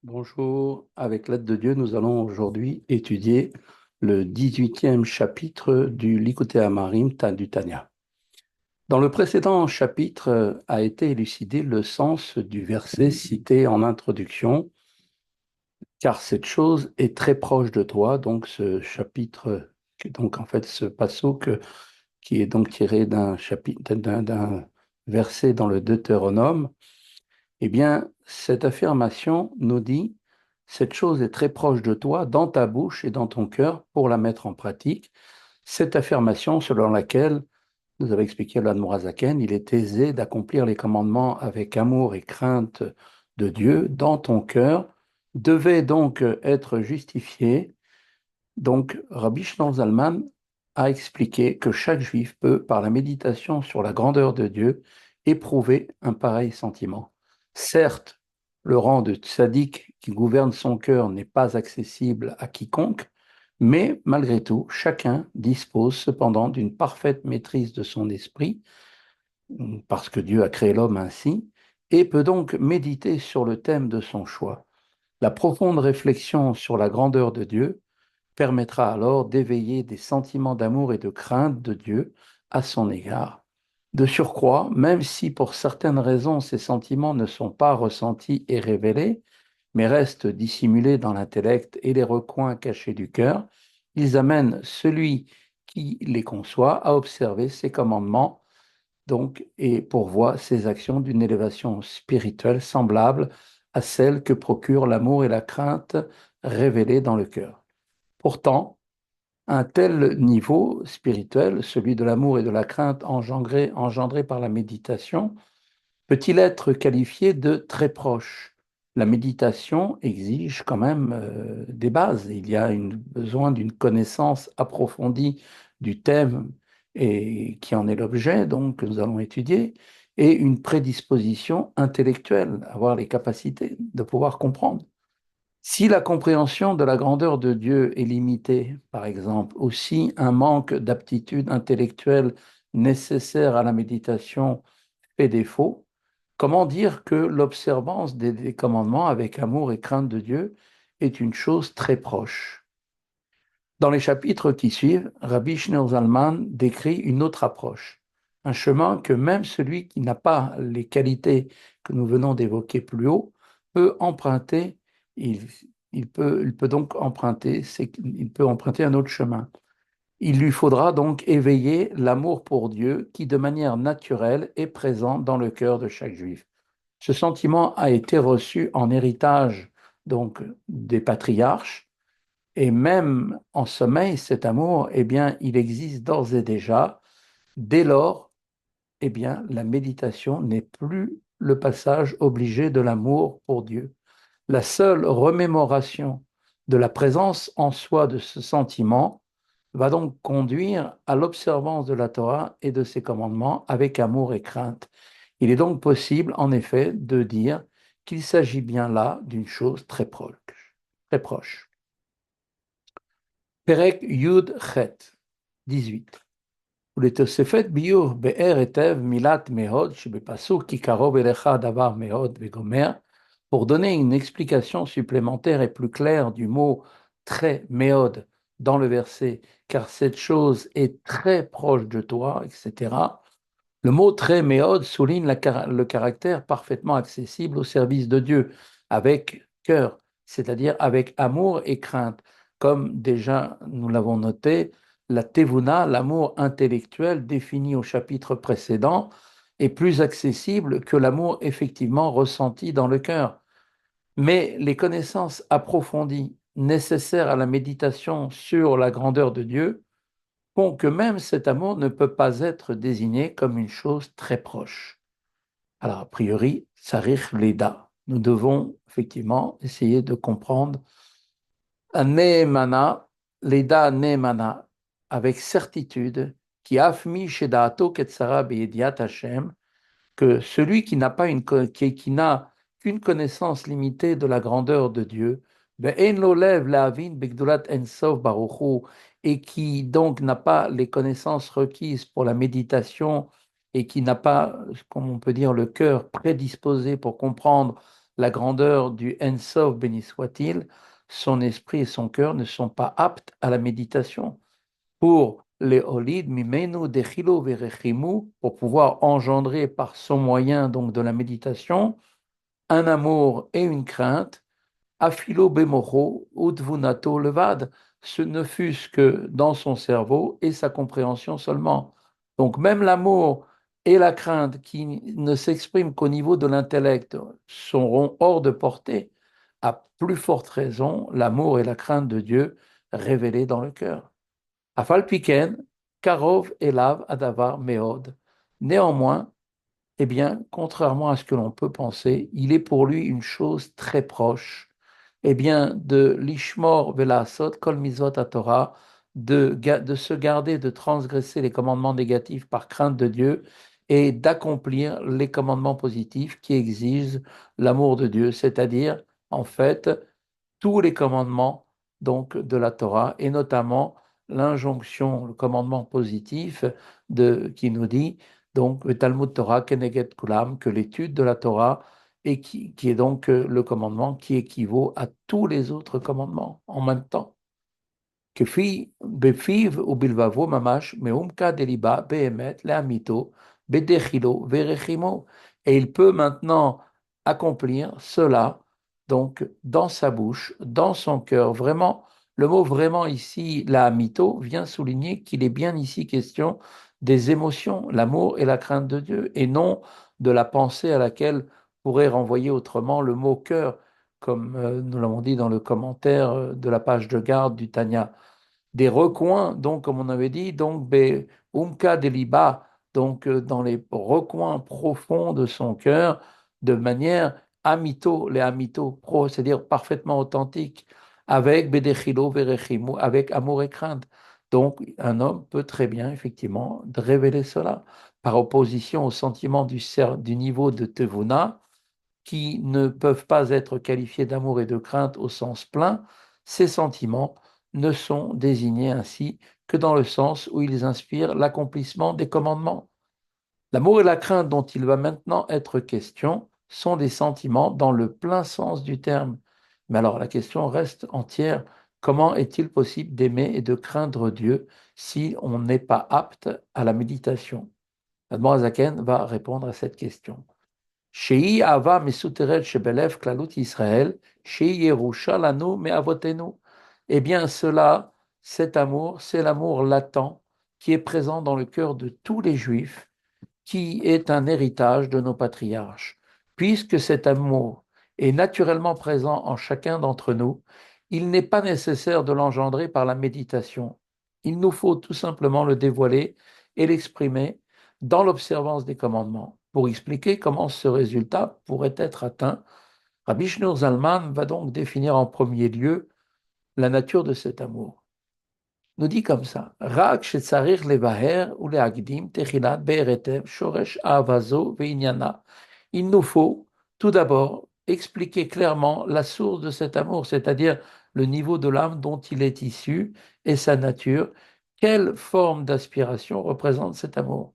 Bonjour, avec l'aide de Dieu, nous allons aujourd'hui étudier le 18e chapitre du Likutei Amarim du Tanya. Dans le précédent chapitre a été élucidé le sens du verset cité en introduction, car cette chose est très proche de toi. Donc ce chapitre, donc en fait ce passouk qui est donc tiré d'un chapitre, d'un verset dans le Deutéronome. Eh bien, cette affirmation nous dit, cette chose est très proche de toi, dans ta bouche et dans ton cœur, pour la mettre en pratique. Cette affirmation selon laquelle, nous avait expliqué l'Admorazaken, il est aisé d'accomplir les commandements avec amour et crainte de Dieu dans ton cœur, devait donc être justifié. Donc, Rabbi Shneur Zalman a expliqué que chaque juif peut, par la méditation sur la grandeur de Dieu, éprouver un pareil sentiment. Certes, le rang de tzaddik qui gouverne son cœur n'est pas accessible à quiconque, mais malgré tout, chacun dispose cependant d'une parfaite maîtrise de son esprit, parce que Dieu a créé l'homme ainsi, et peut donc méditer sur le thème de son choix. La profonde réflexion sur la grandeur de Dieu permettra alors d'éveiller des sentiments d'amour et de crainte de Dieu à son égard. De surcroît, même si pour certaines raisons ces sentiments ne sont pas ressentis et révélés, mais restent dissimulés dans l'intellect et les recoins cachés du cœur, ils amènent celui qui les conçoit à observer ses commandements, donc, et pourvoient ses actions d'une élévation spirituelle semblable à celle que procurent l'amour et la crainte révélés dans le cœur. Pourtant, un tel niveau spirituel, celui de l'amour et de la crainte engendré par la méditation, peut-il être qualifié de très proche? La méditation exige quand même des bases. Il y a besoin d'une connaissance approfondie du thème et qui en est l'objet, donc que nous allons étudier, et une prédisposition intellectuelle, avoir les capacités de pouvoir comprendre. Si la compréhension de la grandeur de Dieu est limitée, par exemple, ou si un manque d'aptitude intellectuelle nécessaire à la méditation fait défaut, comment dire que l'observance des commandements avec amour et crainte de Dieu est une chose très proche? Dans les chapitres qui suivent, Rabbi Shneur Zalman décrit une autre approche, un chemin que même celui qui n'a pas les qualités que nous venons d'évoquer plus haut peut emprunter. Il, il peut donc emprunter, il peut emprunter un autre chemin. Il lui faudra donc éveiller l'amour pour Dieu qui, de manière naturelle, est présent dans le cœur de chaque juif. Ce sentiment a été reçu en héritage donc des patriarches, et même en sommeil, cet amour, eh bien, il existe d'ores et déjà. Dès lors, eh bien, la méditation n'est plus le passage obligé de l'amour pour Dieu. La seule remémoration de la présence en soi de ce sentiment va donc conduire à l'observance de la Torah et de ses commandements avec amour et crainte. Il est donc possible, en effet, de dire qu'il s'agit bien là d'une chose très proche. Très proche. Perek Yud Chet, 18. ולתוספת ביור באר היטב מילת מאוד שבפסוק כי קרוב אליך דבר מאוד וגומר, pour donner une explication supplémentaire et plus claire du mot très méode dans le verset, car cette chose est très proche de toi, etc. Le mot très méode souligne le caractère parfaitement accessible au service de Dieu, avec cœur, c'est-à-dire avec amour et crainte. Comme déjà nous l'avons noté, la tevuna, l'amour intellectuel défini au chapitre précédent, est plus accessible que l'amour effectivement ressenti dans le cœur. Mais les connaissances approfondies nécessaires à la méditation sur la grandeur de Dieu font que même cet amour ne peut pas être désigné comme une chose très proche. Alors, a priori, Sarich Leda. Nous devons effectivement essayer de comprendre Neemana, Leda Neemana, avec certitude, qui afmi Shedato Ketsara Beyediat Hashem, que celui qui n'a pas qui n'a qu'une connaissance limitée de la grandeur de Dieu, et qui donc n'a pas les connaissances requises pour la méditation et qui n'a pas, comme on peut dire, le cœur prédisposé pour comprendre la grandeur du En-Sof, béni soit-il, son esprit et son cœur ne sont pas aptes à la méditation. Pour les Olid, Mimenu, Dechilo, Verechimu, pour pouvoir engendrer par son moyen, donc de la méditation, un amour et une crainte, Afilo Bemocho, Udvunato Levad, ce ne fût-ce que dans son cerveau et sa compréhension seulement. Donc même l'amour et la crainte qui ne s'expriment qu'au niveau de l'intellect seront hors de portée. À plus forte raison, l'amour et la crainte de Dieu révélés dans le cœur. Afal Piken, Karov Elav Adavar Meod. Néanmoins, eh bien, contrairement à ce que l'on peut penser, il est pour lui une chose très proche, eh bien, de l'ishmor velasot kol mizvot Torah, de se garder de transgresser les commandements négatifs par crainte de Dieu et d'accomplir les commandements positifs qui exigent l'amour de Dieu, c'est-à-dire, en fait, tous les commandements donc de la Torah et notamment l'injonction, le commandement positif qui nous dit donc le Talmud Torah Keneged Kulam, que l'étude de la Torah et qui est donc le commandement qui équivaut à tous les autres commandements en même temps. כפי בפיו ובלבבו ממש, מעומקא דליבה באמת לאמיתו, בדחילו ורחימו. Et il peut maintenant accomplir cela, donc dans sa bouche, dans son cœur. Vraiment, le mot vraiment ici, la amito, vient souligner qu'il est bien ici question des émotions, l'amour et la crainte de Dieu, et non de la pensée à laquelle pourrait renvoyer autrement le mot cœur, comme nous l'avons dit dans le commentaire de la page de garde du Tanya des recoins, donc comme on avait dit, donc umka deliba, donc dans les recoins profonds de son cœur, de manière amito, les amito pro, c'est-à-dire parfaitement authentique, avec bedechilo verechimu, avec amour et crainte. Donc un homme peut très bien effectivement révéler cela, par opposition au sentiment du niveau de tevuna, qui ne peuvent pas être qualifiés d'amour et de crainte au sens plein. Ces sentiments ne sont désignés ainsi que dans le sens où ils inspirent l'accomplissement des commandements. L'amour et la crainte dont il va maintenant être question sont des sentiments dans le plein sens du terme. Mais alors la question reste entière. Comment est-il possible d'aimer et de craindre Dieu si on n'est pas apte à la méditation? Admorazaken va répondre à cette question. Shei Ava Mesuteret Shebelev Klalut Israël, Shei Yerusha Lanu Me'avotenu. Eh bien, cela, cet amour, c'est l'amour latent qui est présent dans le cœur de tous les Juifs, qui est un héritage de nos patriarches. Puisque cet amour est naturellement présent en chacun d'entre nous, il n'est pas nécessaire de l'engendrer par la méditation. Il nous faut tout simplement le dévoiler et l'exprimer dans l'observance des commandements. Pour expliquer comment ce résultat pourrait être atteint, Rabbi Shneur Zalman va donc définir en premier lieu la nature de cet amour. Nous dit comme ça, Rak shetzarir levaher ou leagdim techilat be'eretev shoresh avazo ve'inyana. Il nous faut tout d'abord expliquer clairement la source de cet amour, c'est-à-dire le niveau de l'âme dont il est issu et sa nature. Quelle forme d'aspiration représente cet amour?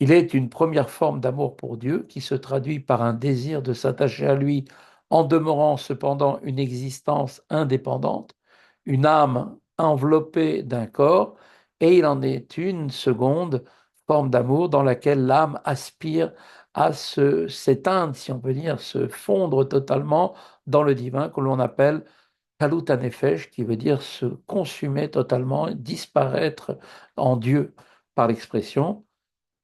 Il est une première forme d'amour pour Dieu qui se traduit par un désir de s'attacher à lui en demeurant cependant une existence indépendante, une âme enveloppée d'un corps, et il en est une seconde forme d'amour dans laquelle l'âme aspire à s'éteindre, si on peut dire, se fondre totalement dans le divin que l'on appelle Kalut Nefesh, qui veut dire se consumer totalement, disparaître en Dieu par l'expression.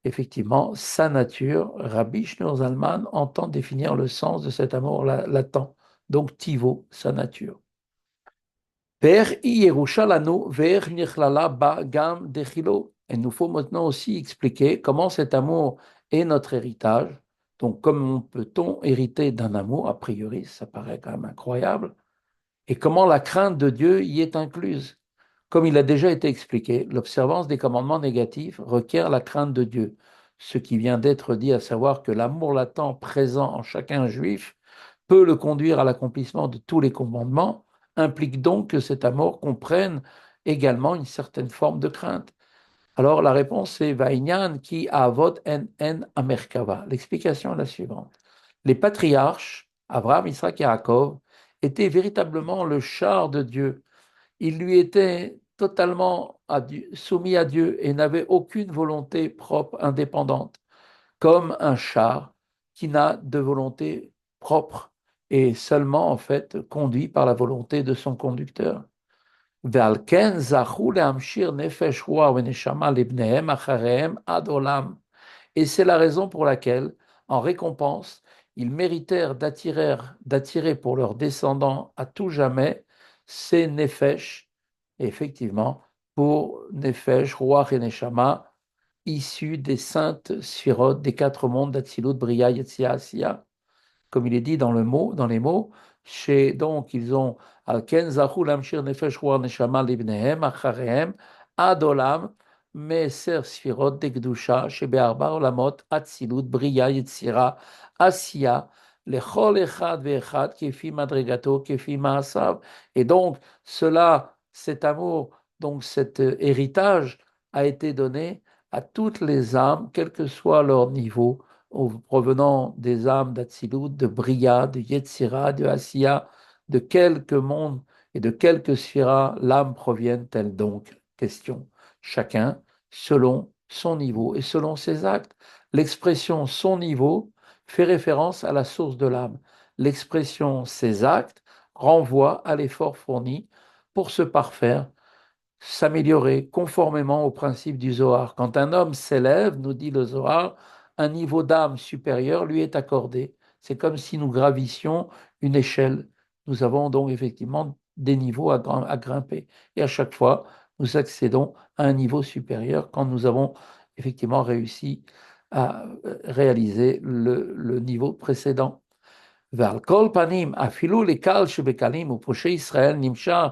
Effectivement, sa nature, Rabbi Shneur Zalman entend définir le sens de cet amour latent, donc Tivo, sa nature. Ver Yerushalanu, ver Nichlala ba gam dechilo. Il nous faut maintenant aussi expliquer comment cet amour est notre héritage. Donc, comment peut-on hériter d'un amour? A priori, ça paraît quand même incroyable. Et comment la crainte de Dieu y est incluse? Comme il a déjà été expliqué, l'observance des commandements négatifs requiert la crainte de Dieu. Ce qui vient d'être dit, à savoir que l'amour latent présent en chacun juif peut le conduire à l'accomplissement de tous les commandements, implique donc que cet amour comprenne également une certaine forme de crainte. Alors la réponse est Vainyan qui avot en amerkava. L'explication est la suivante. Les patriarches Abraham, Isaac et Jacob, était véritablement le char de Dieu. Il lui était totalement soumis à Dieu et n'avait aucune volonté propre, indépendante, comme un char qui n'a de volonté propre et seulement en fait conduit par la volonté de son conducteur. ועל כן זכו להמשיר נפש רוח ונשמה לבניהם אחריהם עד עולם. Et c'est la raison pour laquelle, en récompense, ils méritèrent d'attirer pour leurs descendants à tout jamais ces nefesh, effectivement, pour nefesh, ruach et neshama, issus des saintes sphirotes des quatre mondes d'Atsilut, Bria, Yetzia, Asiya, comme il est dit dans les mots, donc ils ont Alken zachu lamshir nefesh ruach neshama libnehem acharehem adolam meser sfirot de kedusha shebe'arba olamot atzilut bria yetzira asiya lechol echad ve'echad kefi madrigato kefi maasav. Et donc cela, cet amour, donc cet héritage a été donné à toutes les âmes, quel que soit leur niveau, provenant des âmes d'Atsilut, de Bria, de Yetzira, de Asiya, de quelque monde et de quelque sphira l'âme provienne-t-elle donc? Question. Chacun selon son niveau et selon ses actes. L'expression son niveau fait référence à la source de l'âme. L'expression ses actes renvoie à l'effort fourni pour se parfaire, s'améliorer conformément aux principes du Zohar. Quand un homme s'élève, nous dit le Zohar, un niveau d'âme supérieur lui est accordé. C'est comme si nous gravissions une échelle. Nous avons donc effectivement des niveaux à grimper. Et à chaque fois, nous accédons à un niveau supérieur quand nous avons effectivement réussi à réaliser le niveau précédent. ועל כל פנים, אפילו לקהל שבקהלים ופושעי ישראל נמשך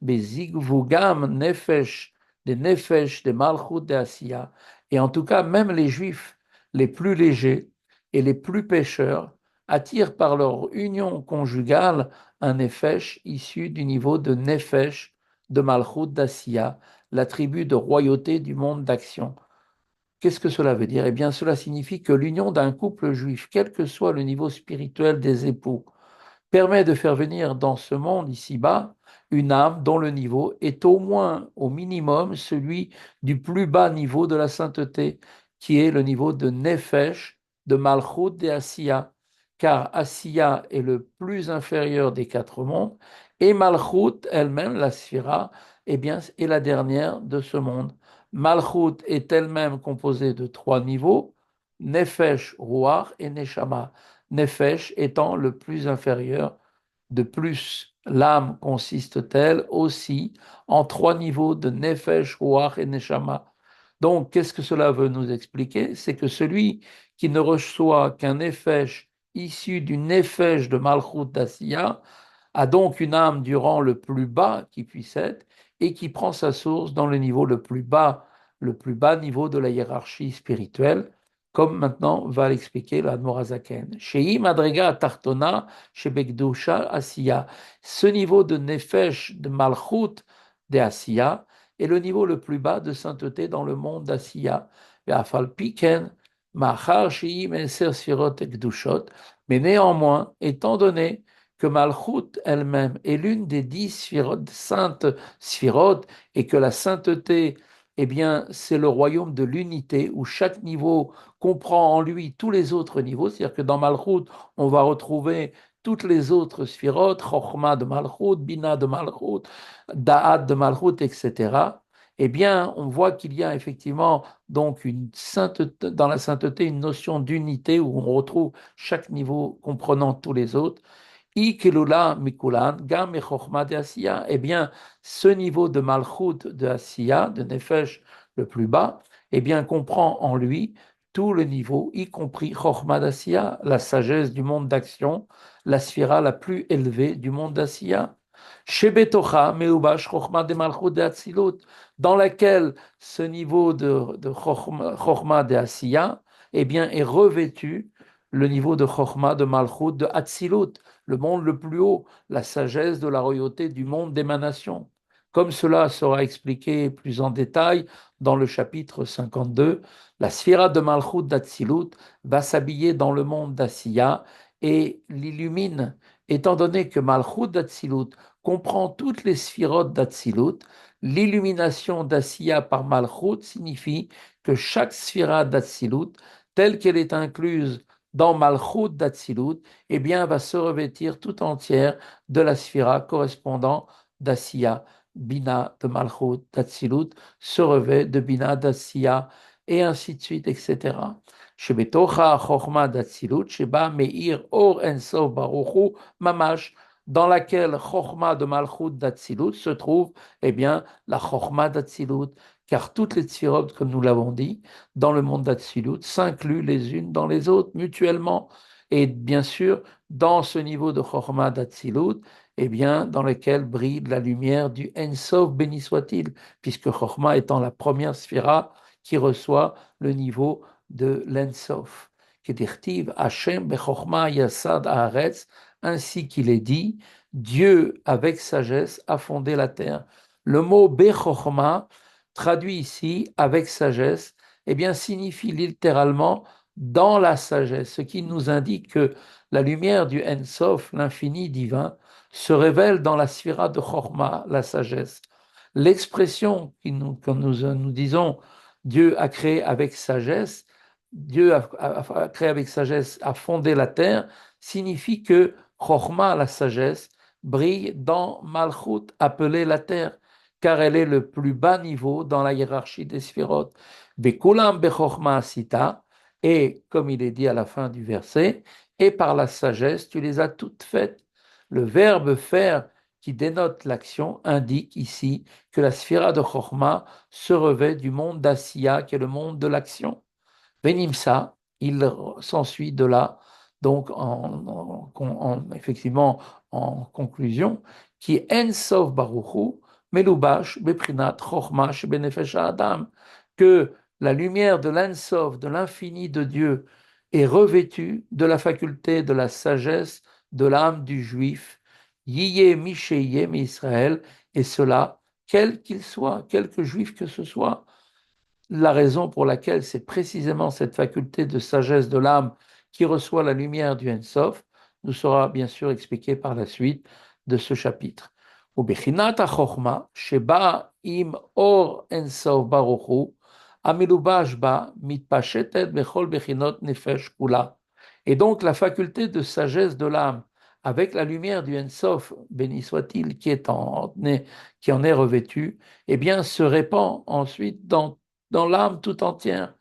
בזיגווגם נפש de malchut de Asiya. Et en tout cas, même les juifs les plus légers et les plus pécheurs attirent par leur union conjugale un nefesh issu du niveau de nefesh de malchut d'Asiya, l'attribut de royauté du monde d'action. Qu'est-ce que cela veut dire? Eh bien, cela signifie que l'union d'un couple juif, quel que soit le niveau spirituel des époux, permet de faire venir dans ce monde ici-bas une âme dont le niveau est au moins, au minimum, celui du plus bas niveau de la sainteté, qui est le niveau de Nefesh, de Malchut et Asiya, car Asiya est le plus inférieur des quatre mondes, et Malchut elle-même, la Sphira, eh bien, est la dernière de ce monde. Malchut est elle-même composée de trois niveaux, Nefesh, Ruach et Neshama. Nefesh étant le plus inférieur. De plus, l'âme consiste-t-elle aussi en trois niveaux de Nefesh, Ruach et Neshama. Donc, qu'est-ce que cela veut nous expliquer? C'est que celui qui ne reçoit qu'un Nefesh issu du Nefesh de Malchut d'Asiya a donc une âme du rang le plus bas qui puisse être et qui prend sa source dans le plus bas niveau de la hiérarchie spirituelle, comme maintenant va l'expliquer l'Admorazaken. Shei Madrega Tartona, Shebekdusha Asiya. Ce niveau de Nefesh, de Malchut, de Asiya, est le niveau le plus bas de sainteté dans le monde d'Asiya. Piken, Machar Shei Meser Sfirot Ekdushot. Mais néanmoins, étant donné que Malchut elle-même est l'une des 10 saintes sphirotes et que la sainteté, eh bien, c'est le royaume de l'unité où chaque niveau comprend en lui tous les autres niveaux. C'est-à-dire que dans Malchut, on va retrouver toutes les autres sphirotes, Chochma de Malchut, Bina de Malchut, Da'at de Malchut, etc. Eh bien, on voit qu'il y a effectivement donc dans la sainteté une notion d'unité où on retrouve chaque niveau comprenant tous les autres. Ikelula Mikulan, Gam et Chochma de Asiya. Eh bien, ce niveau de Malchut de Asiya, de Nefesh le plus bas, eh bien, comprend en lui tout le niveau, y compris Chochma d'Asiya, la sagesse du monde d'action, la sphira la plus élevée du monde d'Asiya. Shebetocha Meubash Chochma de Malchut de Atzilut, dans laquelle ce niveau de Chochma de Asiya, eh bien, est revêtu le niveau de Chochma de Malchut de Atzilut, le monde le plus haut, la sagesse de la royauté du monde d'émanation. Comme cela sera expliqué plus en détail dans le chapitre 52, la sphira de Malchut d'Atsilut va s'habiller dans le monde d'Asiya et l'illumine, étant donné que Malchut d'Atsilut comprend toutes les sphirotes d'Atsilut, l'illumination d'Asiya par Malchut signifie que chaque sphira d'Atsilut, telle qu'elle est incluse dans Malchut d'Atsilut, eh bien, va se revêtir tout entière de la sphira correspondant d'Asiya. Bina de Malchut d'Atsilut se revêt de Bina d'Asiya, et ainsi de suite, etc. שבתוכה החוכמה d'Atsilut, שבה מאיר אור אינסוף ברוך הוא ממש, dans laquelle Chochma de Malchut d'Atsilut se trouve, eh bien, la Chochma d'Atsilut, car toutes les tzfirot, comme nous l'avons dit, dans le monde d'Atsilut, s'incluent les unes dans les autres mutuellement. Et bien sûr, dans ce niveau de Chochma d'Atsilut, eh bien, dans lequel brille la lumière du Ensof, béni soit-il, puisque Chochma étant la première sphira qui reçoit le niveau de l'Ensof. Kedirtiv Hashem bechokma yasad haaretz, ainsi qu'il est dit, Dieu avec sagesse a fondé la terre. Le mot bechokma, traduit ici avec sagesse, eh bien signifie littéralement dans la sagesse, ce qui nous indique que la lumière du Ensof, l'infini divin, se révèle dans la sphira de Chokma, la sagesse. L'expression que nous disons Dieu a créé avec sagesse, Dieu a créé avec sagesse, a fondé la terre, signifie que Chochma, la sagesse, brille dans Malchut, appelée la terre, car elle est le plus bas niveau dans la hiérarchie des sphirotes. Bekulam bechochma asita, et comme il est dit à la fin du verset, et par la sagesse, tu les as toutes faites. Le verbe faire qui dénote l'action indique ici que la sphira de Chochma se revêt du monde d'Asiya, qui est le monde de l'action. Venimsa, il s'ensuit de là, donc effectivement en conclusion, qui est Ensof Baruchu, Melubash, Beprinat, Chochmash, Benefesh Adam, que la lumière de l'Ensof, de l'infini de Dieu, est revêtue de la faculté de la sagesse de l'âme du juif, Yiye Misheye Israël, et cela, quel qu'il soit, quelque juif que ce soit. La raison pour laquelle c'est précisément cette faculté de sagesse de l'âme qui reçoit la lumière du Ensof nous sera bien sûr expliqué par la suite de ce chapitre. ובחינת החוכמה שבה עם אור אינסוף ברוך הוא, המלובש בה מתפשטת בכל בחינות נפש כולה. Et donc la faculté de sagesse de l'âme avec la lumière du Ensof, béni soit-il, qui en est revêtue, eh bien se répand ensuite dans l'âme tout entière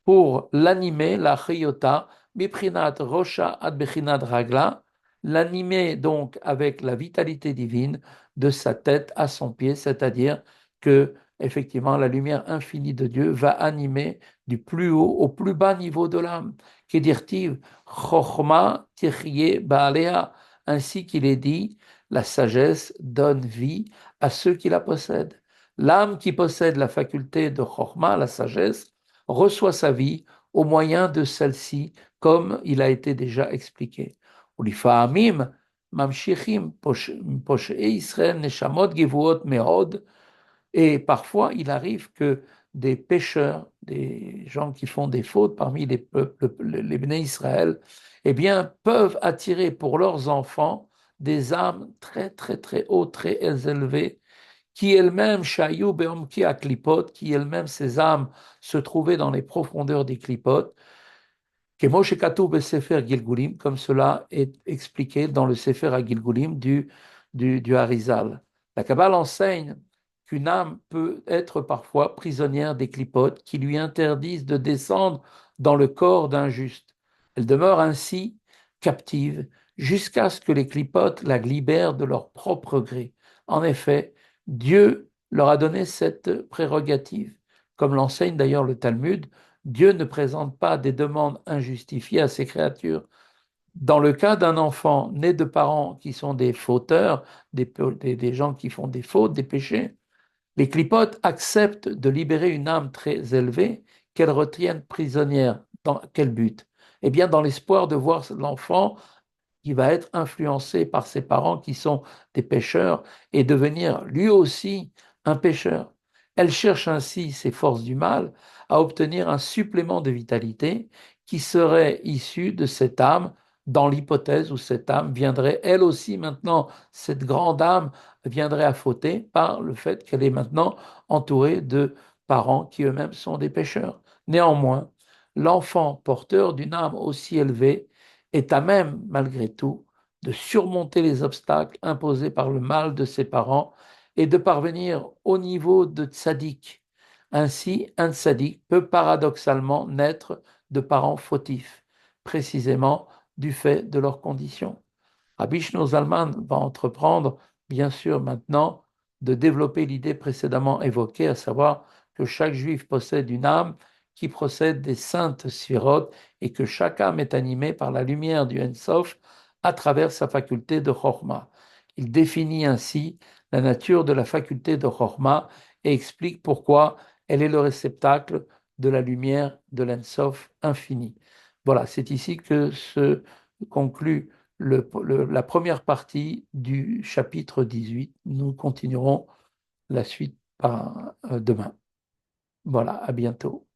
pour l'animer, la chiyota, biprinat rosha ad bechinat ragla, l'animer donc avec la vitalité divine de sa tête à son pied, c'est-à-dire que effectivement la lumière infinie de Dieu va animer du plus haut au plus bas niveau de l'âme. Kedirtiv chochma tichye baalea, ainsi qu'il est dit, la sagesse donne vie à ceux qui la possèdent. L'âme qui possède la faculté de chochma, la sagesse, reçoit sa vie au moyen de celle-ci, comme il a été déjà expliqué. Ulifa'amim mamshichim poshei Israël neshamot gevuot meod, et parfois il arrive que des pécheurs, des gens qui font des fautes parmi les peuples, les Bnei Israël, eh bien, peuvent attirer pour leurs enfants des âmes très, très, très hautes, très élevées, qui elles-mêmes, Shayou Beomki à Klipot, qui elles-mêmes, ces âmes, se trouvaient dans les profondeurs des Klipot, Kemoshe Katou Sefer Gilgulim, comme cela est expliqué dans le Sefer à Gilgulim du Harizal. La Kabbale enseigne qu'une âme peut être parfois prisonnière des clipotes qui lui interdisent de descendre dans le corps d'un juste. Elle demeure ainsi captive jusqu'à ce que les clipotes la libèrent de leur propre gré. En effet, Dieu leur a donné cette prérogative. Comme l'enseigne d'ailleurs le Talmud, Dieu ne présente pas des demandes injustifiées à ses créatures. Dans le cas d'un enfant né de parents qui sont des fauteurs, des gens qui font des fautes, des péchés, les clipotes acceptent de libérer une âme très élevée qu'elles retiennent prisonnière. Dans quel but? Eh bien, dans l'espoir de voir l'enfant qui va être influencé par ses parents qui sont des pécheurs et devenir lui aussi un pécheur. Elle cherche ainsi ses forces du mal à obtenir un supplément de vitalité qui serait issu de cette âme dans l'hypothèse où cette âme viendrait, elle aussi maintenant, cette grande âme viendrait à fauter par le fait qu'elle est maintenant entourée de parents qui eux-mêmes sont des pécheurs. Néanmoins, l'enfant porteur d'une âme aussi élevée est à même, malgré tout, de surmonter les obstacles imposés par le mal de ses parents et de parvenir au niveau de tzaddik. Ainsi, un tzaddik peut paradoxalement naître de parents fautifs, précisément du fait de leurs conditions. Rabbi Shlomo Zalman va entreprendre, bien sûr, maintenant, de développer l'idée précédemment évoquée, à savoir que chaque juif possède une âme qui procède des saintes sphirotes et que chaque âme est animée par la lumière du Ein-Sof à travers sa faculté de Chorma. Il définit ainsi la nature de la faculté de Chorma et explique pourquoi elle est le réceptacle de la lumière de l'En-Sof infini. Voilà, c'est ici que se conclut la première partie du chapitre 18. Nous continuerons la suite demain. Voilà, à bientôt.